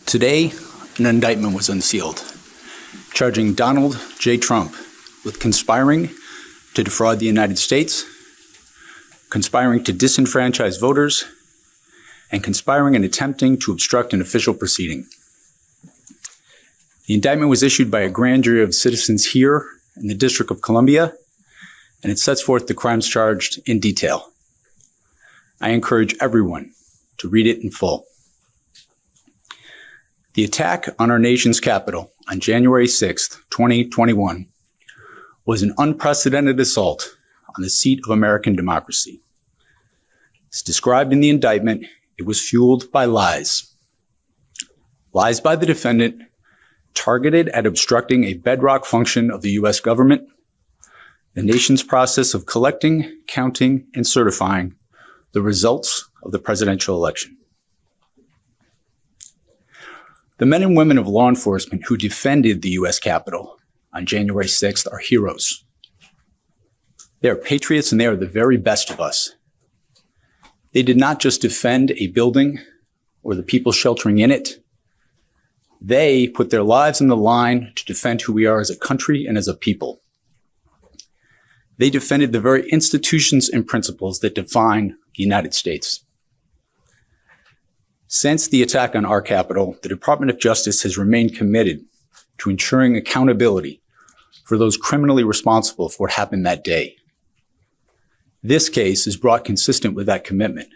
Today, an indictment was unsealed, charging Donald J. Trump with conspiring to defraud the United States, conspiring to disenfranchise voters, and conspiring and attempting to obstruct an official proceeding. The indictment was issued by a grand jury of citizens here in the District of Columbia, and it sets forth the crimes charged in detail. I encourage everyone to read it in full. The attack on our nation's capital on January 6, 2021, was an unprecedented assault on the seat of American democracy. As described in the indictment, it was fueled by lies. Lies by the defendant targeted at obstructing a bedrock function of the U.S. government, the nation's process of collecting, counting, and certifying the results of the presidential election. The men and women of law enforcement who defended the U.S. Capitol on January 6th are heroes. They are patriots and they are the very best of us. They did not just defend a building or the people sheltering in it. They put their lives on the line to defend who we are as a country and as a people. They defended the very institutions and principles that define the United States. Since the attack on our Capitol, the Department of Justice has remained committed to ensuring accountability for those criminally responsible for what happened that day. This case is brought consistent with that commitment,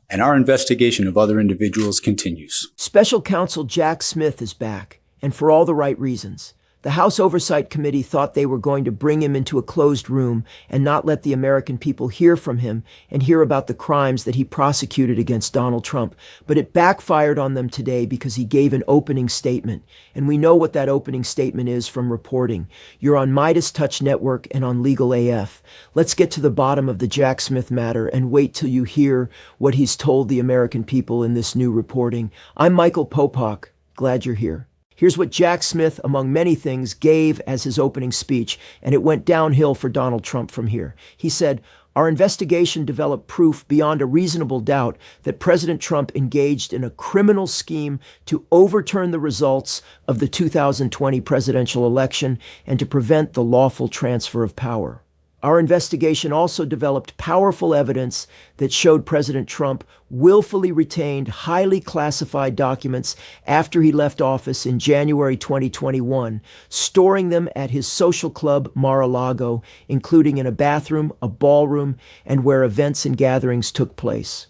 and our investigation of other individuals continues. Special Counsel Jack Smith is back, and for all the right reasons. The House Oversight Committee thought they were going to bring him into a closed room and not let the American people hear from him and hear about the crimes that he prosecuted against Donald Trump. But it backfired on them today because he gave an opening statement. And we know what that opening statement is from reporting. You're on Midas Touch Network and on Legal AF. Let's get to the bottom of the Jack Smith matter and wait till you hear what he's told the American people in this new reporting. I'm Michael Popak. Glad you're here. Here's what Jack Smith, among many things, gave as his opening speech, and it went downhill for Donald Trump from here. He said, "Our investigation developed proof beyond a reasonable doubt that President Trump engaged in a criminal scheme to overturn the results of the 2020 presidential election and to prevent the lawful transfer of power. Our investigation also developed powerful evidence that showed President Trump willfully retained highly classified documents after he left office in January 2021, storing them at his social club Mar-a-Lago, including in a bathroom, a ballroom, and where events and gatherings took place.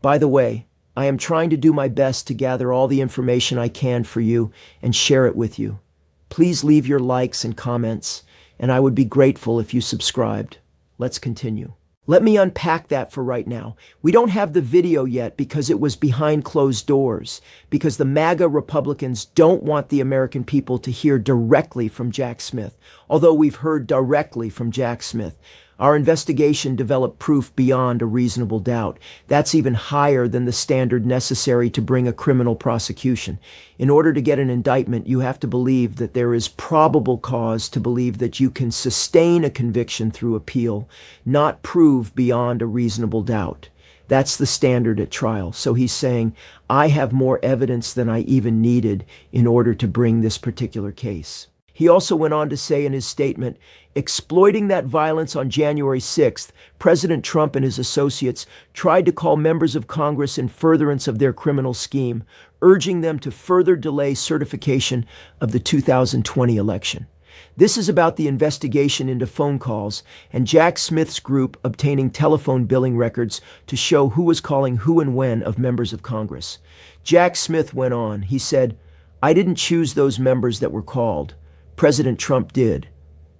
By the way, I am trying to do my best to gather all the information I can for you and share it with you. Please leave your likes and comments, and I would be grateful if you subscribed. Let's continue. Let me unpack that for right now. We don't have the video yet because it was behind closed doors, because the MAGA Republicans don't want the American people to hear directly from Jack Smith, although we've heard directly from Jack Smith. Our investigation developed proof beyond a reasonable doubt. That's even higher than the standard necessary to bring a criminal prosecution. In order to get an indictment, you have to believe that there is probable cause to believe that you can sustain a conviction through appeal, not prove beyond a reasonable doubt. That's the standard at trial. So he's saying, I have more evidence than I even needed in order to bring this particular case. He also went on to say in his statement, exploiting that violence on January 6th, President Trump and his associates tried to call members of Congress in furtherance of their criminal scheme, urging them to further delay certification of the 2020 election. This is about the investigation into phone calls and Jack Smith's group obtaining telephone billing records to show who was calling who and when of members of Congress. Jack Smith went on. He said, I didn't choose those members that were called. President Trump did.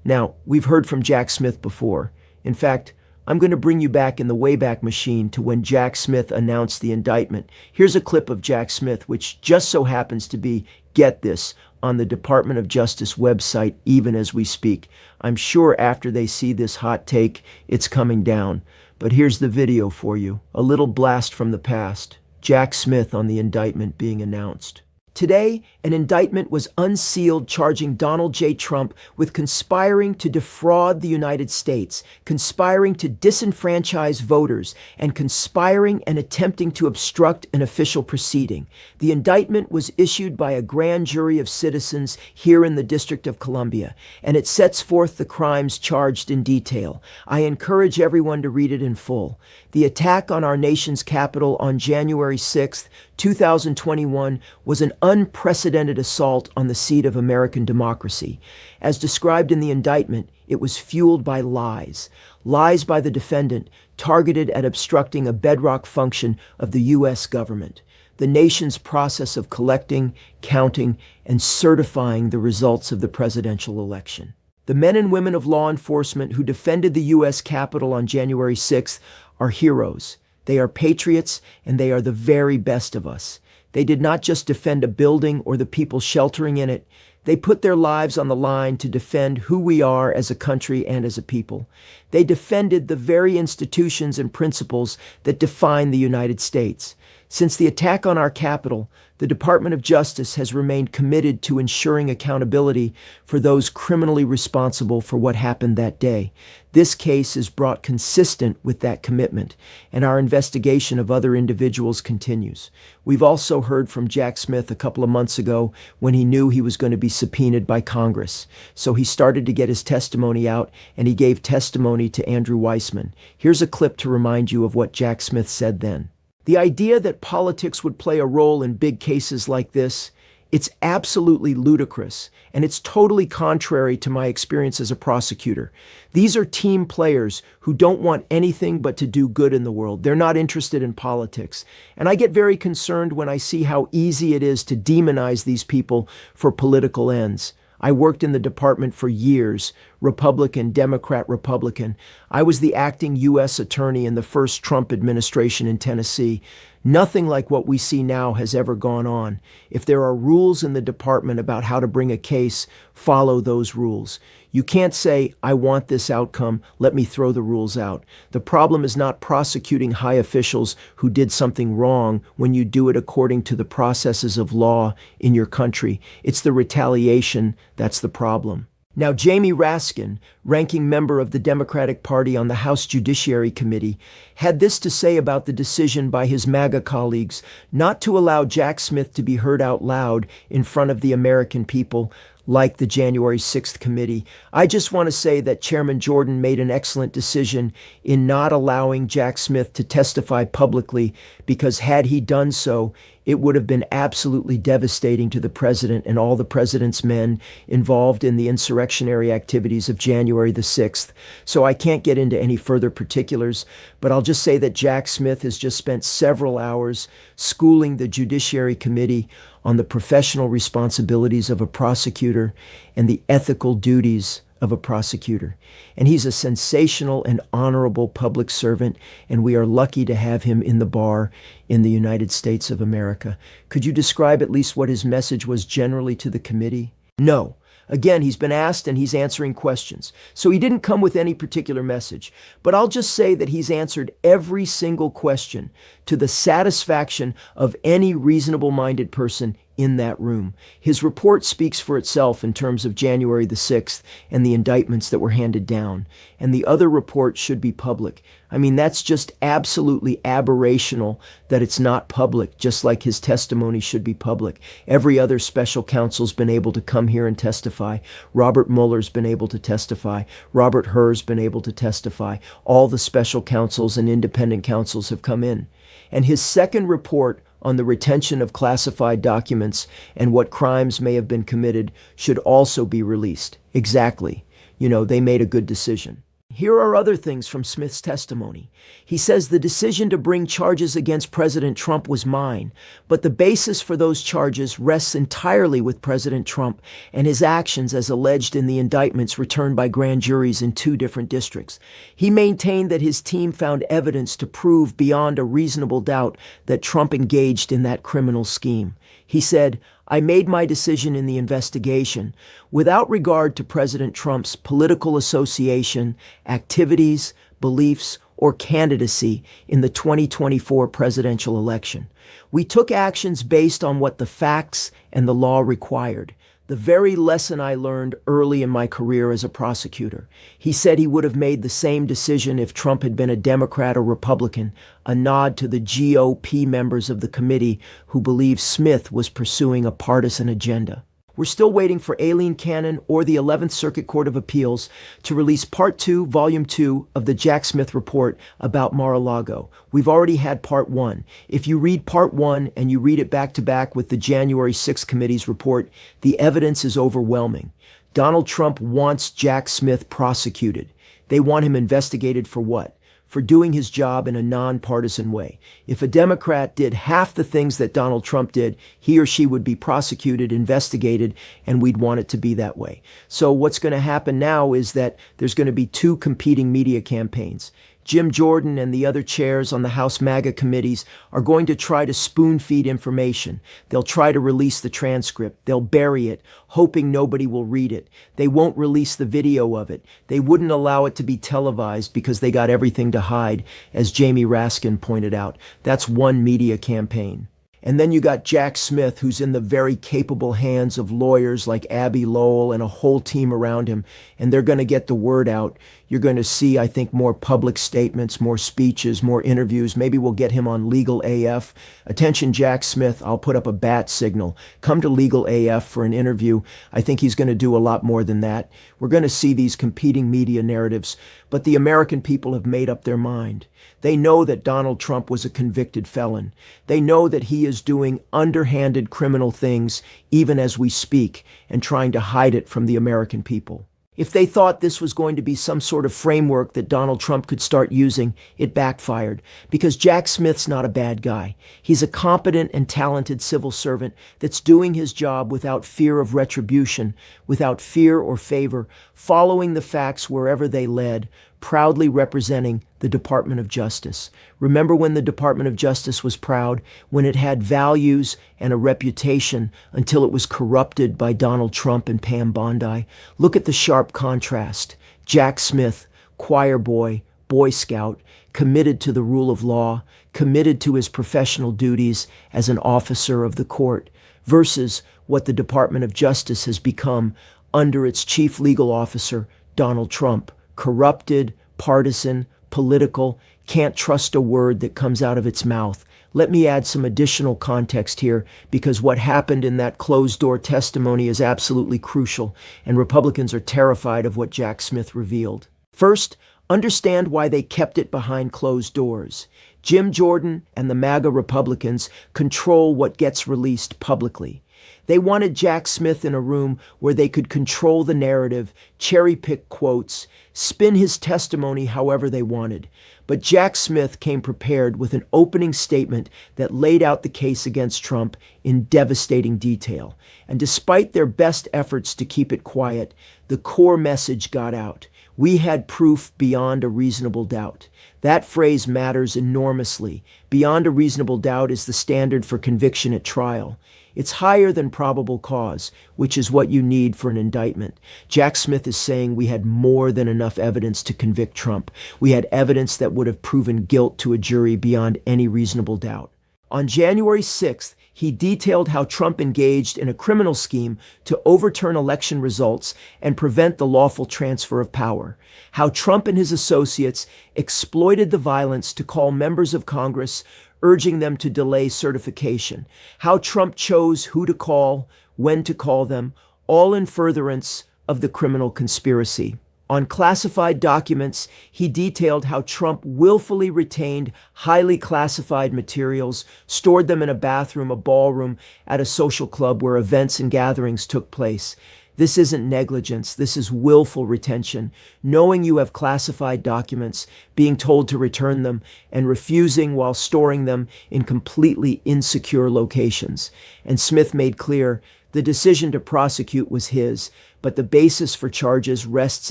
Now, we've heard from Jack Smith before. In fact, I'm going to bring you back in the Wayback Machine to when Jack Smith announced the indictment. Here's a clip of Jack Smith, which just so happens to be, get this, on the Department of Justice website even as we speak. I'm sure after they see this hot take, it's coming down. But here's the video for you, a little blast from the past. Jack Smith on the indictment being announced. Today, an indictment was unsealed charging Donald J. Trump with conspiring to defraud the United States, conspiring to disenfranchise voters, and conspiring and attempting to obstruct an official proceeding. The indictment was issued by a grand jury of citizens here in the District of Columbia, and it sets forth the crimes charged in detail. I encourage everyone to read it in full. The attack on our nation's capital on January 6th, 2021 was an unprecedented assault on the seat of American democracy. As described in the indictment, it was fueled by lies. Lies by the defendant targeted at obstructing a bedrock function of the U.S. government, the nation's process of collecting, counting, and certifying the results of the presidential election. The men and women of law enforcement who defended the U.S. Capitol on January 6th are heroes. They are patriots, and they are the very best of us. They did not just defend a building or the people sheltering in it. They put their lives on the line to defend who we are as a country and as a people. They defended the very institutions and principles that define the United States. Since the attack on our Capitol, the Department of Justice has remained committed to ensuring accountability for those criminally responsible for what happened that day. This case is brought consistent with that commitment, and our investigation of other individuals continues. We've also heard from Jack Smith a couple of months ago when he knew he was going to be subpoenaed by Congress. So he started to get his testimony out, and he gave testimony to Andrew Weissman. Here's a clip to remind you of what Jack Smith said then. The idea that politics would play a role in big cases like this, it's absolutely ludicrous, and it's totally contrary to my experience as a prosecutor. These are team players who don't want anything but to do good in the world. They're not interested in politics. And I get very concerned when I see how easy it is to demonize these people for political ends. I worked in the department for years, Republican, Democrat, Republican. I was the acting U.S. attorney in the first Trump administration in Tennessee. Nothing like what we see now has ever gone on. If there are rules in the department about how to bring a case, follow those rules. You can't say, I want this outcome, let me throw the rules out. The problem is not prosecuting high officials who did something wrong when you do it according to the processes of law in your country. It's the retaliation that's the problem. Now, Jamie Raskin, ranking member of the Democratic Party on the House Judiciary Committee, had this to say about the decision by his MAGA colleagues not to allow Jack Smith to be heard out loud in front of the American people like the January 6th committee. I just want to say that Chairman Jordan made an excellent decision in not allowing Jack Smith to testify publicly, because had he done so, it would have been absolutely devastating to the president and all the president's men involved in the insurrectionary activities of January the 6th. So I can't get into any further particulars, but I'll just say that Jack Smith has just spent several hours schooling the Judiciary Committee on the professional responsibilities of a prosecutor and the ethical duties of a prosecutor. And he's a sensational and honorable public servant, and we are lucky to have him in the bar in the United States of America. Could you describe at least what his message was generally to the committee? No. Again, he's been asked and he's answering questions. So he didn't come with any particular message. But I'll just say that he's answered every single question to the satisfaction of any reasonable-minded person in that room. His report speaks for itself in terms of January the 6th and the indictments that were handed down. And the other report should be public. I mean, that's just absolutely aberrational that it's not public, just like his testimony should be public. Every other special counsel's been able to come here and testify. Robert Mueller's been able to testify. Robert Hur's been able to testify. All the special counsels and independent counsels have come in. And his second report on the retention of classified documents and what crimes may have been committed should also be released. Exactly. You know, they made a good decision. Here are other things from Smith's testimony. He says the decision to bring charges against President Trump was mine, but the basis for those charges rests entirely with President Trump and his actions as alleged in the indictments returned by grand juries in 2 different districts. He maintained that his team found evidence to prove beyond a reasonable doubt that Trump engaged in that criminal scheme. He said, I made my decision in the investigation without regard to President Trump's political association, activities, beliefs, or candidacy in the 2024 presidential election. We took actions based on what the facts and the law required. The very lesson I learned early in my career as a prosecutor. He said he would have made the same decision if Trump had been a Democrat or Republican, a nod to the GOP members of the committee who believed Smith was pursuing a partisan agenda. We're still waiting for Aileen Cannon or the 11th Circuit Court of Appeals to release Part 2, Volume 2 of the Jack Smith report about Mar-a-Lago. We've already had Part 1. If you read Part 1 and you read it back to back with the January 6th committee's report, the evidence is overwhelming. Donald Trump wants Jack Smith prosecuted. They want him investigated for what? For doing his job in a nonpartisan way. If a Democrat did half the things that Donald Trump did, he or she would be prosecuted, investigated, and we'd want it to be that way. So what's going to happen now is that there's going to be two competing media campaigns. Jim Jordan and the other chairs on the House MAGA committees are going to try to spoon-feed information. They'll try to release the transcript. They'll bury it, hoping nobody will read it. They won't release the video of it. They wouldn't allow it to be televised because they got everything to hide, as Jamie Raskin pointed out. That's one media campaign. And then you got Jack Smith, who's in the very capable hands of lawyers like Abby Lowell and a whole team around him, and they're going to get the word out. You're going to see, I think, more public statements, more speeches, more interviews. Maybe we'll get him on Legal AF. Attention, Jack Smith, I'll put up a bat signal. Come to Legal AF for an interview. I think he's going to do a lot more than that. We're going to see these competing media narratives, but the American people have made up their mind. They know that Donald Trump was a convicted felon. They know that he is doing underhanded criminal things even as we speak and trying to hide it from the American people. If they thought this was going to be some sort of framework that Donald Trump could start using, it backfired. Because Jack Smith's not a bad guy. He's a competent and talented civil servant that's doing his job without fear of retribution, without fear or favor, following the facts wherever they led, proudly representing the Department of Justice. Remember when the Department of Justice was proud, when it had values and a reputation until it was corrupted by Donald Trump and Pam Bondi? Look at the sharp contrast. Jack Smith, choir boy, Boy Scout, committed to the rule of law, committed to his professional duties as an officer of the court, versus what the Department of Justice has become under its chief legal officer, Donald Trump. Corrupted, partisan, political, can't trust a word that comes out of its mouth. Let me add some additional context here, because what happened in that closed-door testimony is absolutely crucial, and Republicans are terrified of what Jack Smith revealed. First, understand why they kept it behind closed doors. Jim Jordan and the MAGA Republicans control what gets released publicly. They wanted Jack Smith in a room where they could control the narrative, cherry-pick quotes, spin his testimony however they wanted. But Jack Smith came prepared with an opening statement that laid out the case against Trump in devastating detail. And despite their best efforts to keep it quiet, the core message got out. We had proof beyond a reasonable doubt. That phrase matters enormously. Beyond a reasonable doubt is the standard for conviction at trial. It's higher than probable cause, which is what you need for an indictment. Jack Smith is saying we had more than enough evidence to convict Trump. We had evidence that would have proven guilt to a jury beyond any reasonable doubt. On January 6th, he detailed how Trump engaged in a criminal scheme to overturn election results and prevent the lawful transfer of power. How Trump and his associates exploited the violence to call members of Congress, urging them to delay certification. How Trump chose who to call, when to call them, all in furtherance of the criminal conspiracy. On classified documents, he detailed how Trump willfully retained highly classified materials, stored them in a bathroom, a ballroom, at a social club where events and gatherings took place. This isn't negligence. This is willful retention, knowing you have classified documents, being told to return them, and refusing while storing them in completely insecure locations. And Smith made clear the decision to prosecute was his, but the basis for charges rests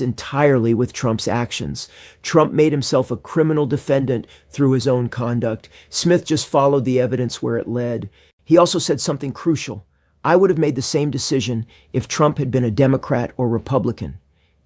entirely with Trump's actions. Trump made himself a criminal defendant through his own conduct. Smith just followed the evidence where it led. He also said something crucial. I would have made the same decision if Trump had been a Democrat or Republican.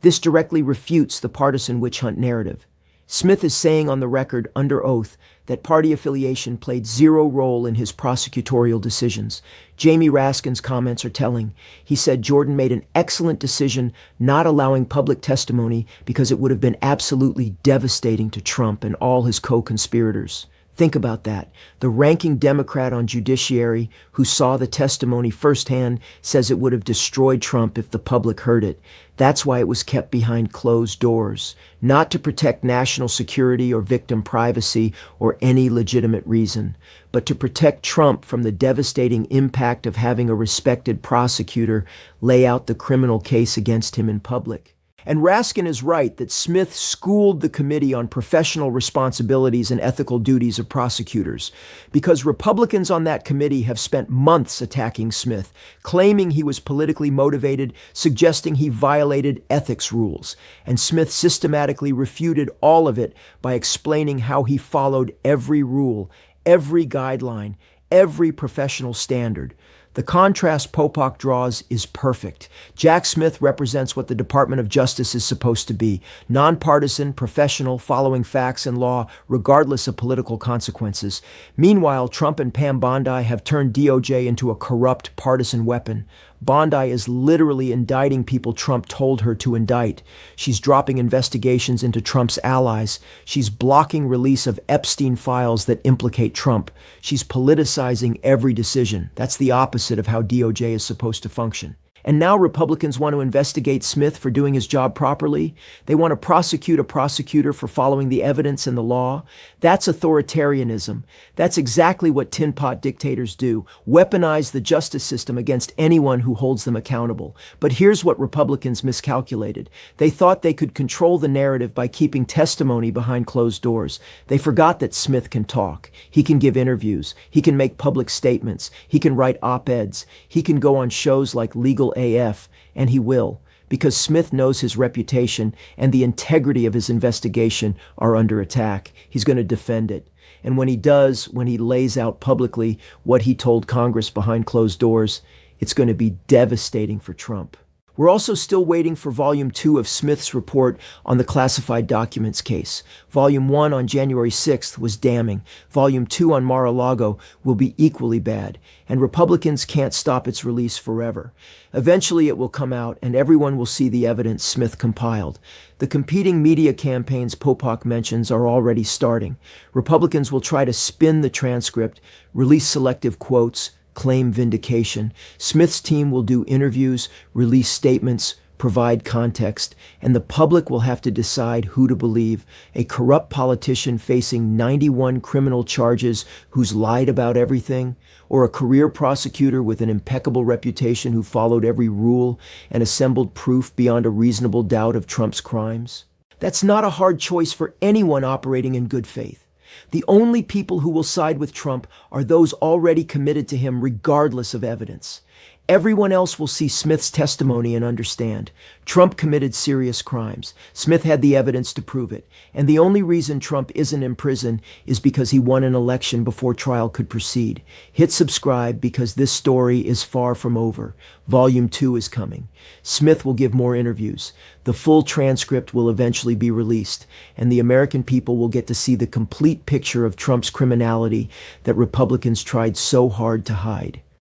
This directly refutes the partisan witch hunt narrative. Smith is saying on the record under oath that party affiliation played zero role in his prosecutorial decisions. Jamie Raskin's comments are telling. He said Jordan made an excellent decision not allowing public testimony because it would have been absolutely devastating to Trump and all his co-conspirators. Think about that. The ranking Democrat on judiciary who saw the testimony firsthand says it would have destroyed Trump if the public heard it. That's why it was kept behind closed doors, not to protect national security or victim privacy or any legitimate reason, but to protect Trump from the devastating impact of having a respected prosecutor lay out the criminal case against him in public. And Raskin is right that Smith schooled the committee on professional responsibilities and ethical duties of prosecutors, because Republicans on that committee have spent months attacking Smith, claiming he was politically motivated, suggesting he violated ethics rules. And Smith systematically refuted all of it by explaining how he followed every rule, every guideline, every professional standard. The contrast Popok draws is perfect. Jack Smith represents what the Department of Justice is supposed to be: nonpartisan, professional, following facts and law, regardless of political consequences. Meanwhile, Trump and Pam Bondi have turned DOJ into a corrupt partisan weapon. Bondi is literally indicting people Trump told her to indict. She's dropping investigations into Trump's allies. She's blocking release of Epstein files that implicate Trump. She's politicizing every decision. That's the opposite of how DOJ is supposed to function. And now Republicans want to investigate Smith for doing his job properly. They want to prosecute a prosecutor for following the evidence and the law. That's authoritarianism. That's exactly what tin pot dictators do: weaponize the justice system against anyone who holds them accountable. But here's what Republicans miscalculated. They thought they could control the narrative by keeping testimony behind closed doors. They forgot that Smith can talk. He can give interviews. He can make public statements. He can write op-eds. He can go on shows like Legal AF, and he will, because Smith knows his reputation and the integrity of his investigation are under attack. He's going to defend it. And when he does, when he lays out publicly what he told Congress behind closed doors, it's going to be devastating for Trump. We're also still waiting for Volume 2 of Smith's report on the classified documents case. Volume 1 on January 6th was damning. Volume 2 on Mar-a-Lago will be equally bad. And Republicans can't stop its release forever. Eventually it will come out and everyone will see the evidence Smith compiled. The competing media campaigns Popok mentions are already starting. Republicans will try to spin the transcript, release selective quotes, claim vindication. Smith's team will do interviews, release statements, provide context, and the public will have to decide who to believe: a corrupt politician facing 91 criminal charges who's lied about everything, or a career prosecutor with an impeccable reputation who followed every rule and assembled proof beyond a reasonable doubt of Trump's crimes. That's not a hard choice for anyone operating in good faith. The only people who will side with Trump are those already committed to him regardless of evidence. Everyone else will see Smith's testimony and understand. Trump committed serious crimes. Smith had the evidence to prove it. And the only reason Trump isn't in prison is because he won an election before trial could proceed. Hit subscribe, because this story is far from over. Volume 2 is coming. Smith will give more interviews. The full transcript will eventually be released, and the American people will get to see the complete picture of Trump's criminality that Republicans tried so hard to hide.